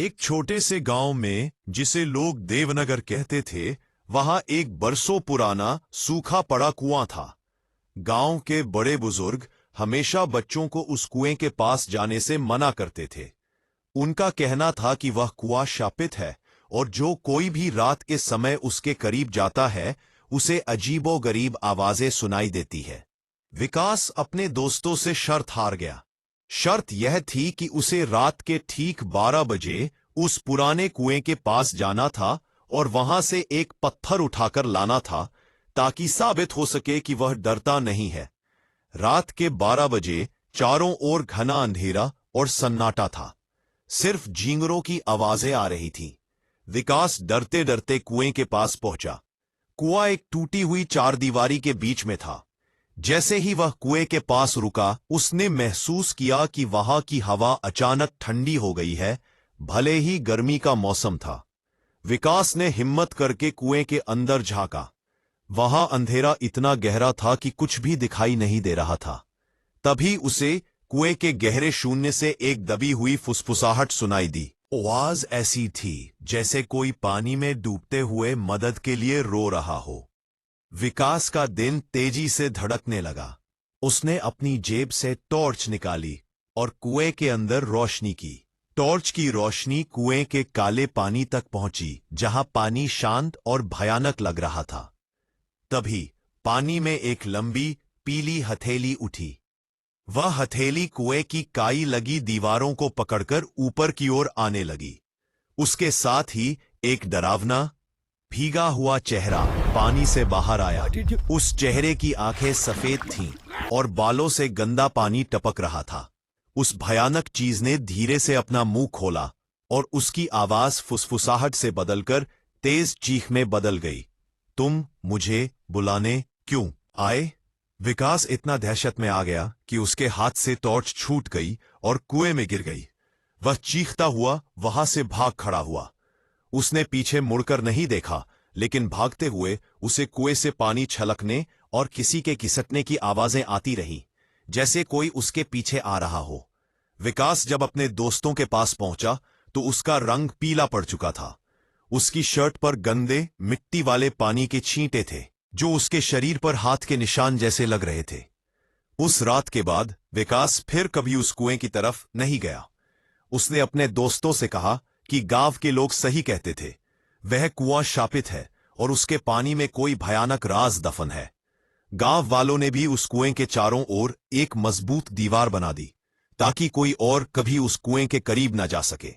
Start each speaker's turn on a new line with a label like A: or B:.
A: एक छोटे से गांव में, जिसे लोग देवनगर कहते थे, वहां एक बरसों पुराना सूखा पड़ा कुआं था। गांव के बड़े बुजुर्ग हमेशा बच्चों को उस कुएं के पास जाने से मना करते थे। उनका कहना था कि वह कुआं शापित है और जो कोई भी रात के समय उसके करीब जाता है उसे अजीबोगरीब आवाजें सुनाई देती है। विकास अपने दोस्तों से शर्त हार गया। शर्त यह थी कि उसे रात के ठीक 12 बजे उस पुराने कुएं के पास जाना था और वहां से एक पत्थर उठाकर लाना था, ताकि साबित हो सके कि वह डरता नहीं है। रात के 12 बजे चारों ओर घना अंधेरा और सन्नाटा था। सिर्फ झींगरों की आवाजें आ रही थीं। विकास डरते डरते कुएं के पास पहुंचा। कुआं एक टूटी हुई चारदीवारी के बीच में था। जैसे ही वह कुएं के पास रुका, उसने महसूस किया कि वहां की हवा अचानक ठंडी हो गई है, भले ही गर्मी का मौसम था। विकास ने हिम्मत करके कुएं के अंदर झांका। वहां अंधेरा इतना गहरा था कि कुछ भी दिखाई नहीं दे रहा था। तभी उसे कुएं के गहरे शून्य से एक दबी हुई फुसफुसाहट सुनाई दी। आवाज ऐसी थी जैसे कोई पानी में डूबते हुए मदद के लिए रो रहा हो। विकास का दिन तेजी से धड़कने लगा। उसने अपनी जेब से टॉर्च निकाली और कुएं के अंदर रोशनी की। टॉर्च की रोशनी कुएं के काले पानी तक पहुंची, जहां पानी शांत और भयानक लग रहा था। तभी पानी में एक लंबी पीली हथेली उठी। वह हथेली कुएं की काई लगी दीवारों को पकड़कर ऊपर की ओर आने लगी। उसके साथ ही एक डरावना, भीगा हुआ चेहरा पानी से बाहर आया। उस चेहरे की आंखें सफेद थीं और बालों से गंदा पानी टपक रहा था। उस भयानक चीज ने धीरे से अपना मुंह खोला और उसकी आवाज फुसफुसाहट से बदलकर तेज चीख में बदल गई। तुम मुझे बुलाने क्यों आए? विकास इतना दहशत में आ गया कि उसके हाथ से टॉर्च छूट गई और कुएं में गिर गई। वह चीखता हुआ वहां से भाग खड़ा हुआ। उसने पीछे मुड़कर नहीं देखा, लेकिन भागते हुए उसे कुएं से पानी छलकने और किसी के खिसकने की आवाजें आती रहीं, जैसे कोई उसके पीछे आ रहा हो। विकास जब अपने दोस्तों के पास पहुंचा तो उसका रंग पीला पड़ चुका था। उसकी शर्ट पर गंदे मिट्टी वाले पानी के छींटे थे, जो उसके शरीर पर हाथ के निशान जैसे लग रहे थे। उस रात के बाद विकास फिर कभी उस कुएं की तरफ नहीं गया। उसने अपने दोस्तों से कहा कि गांव के लोग सही कहते थे, वह कुआं शापित है और उसके पानी में कोई भयानक राज दफन है। गांव वालों ने भी उस कुएं के चारों ओर एक मजबूत दीवार बना दी, ताकि कोई और कभी उस कुएं के करीब न जा सके।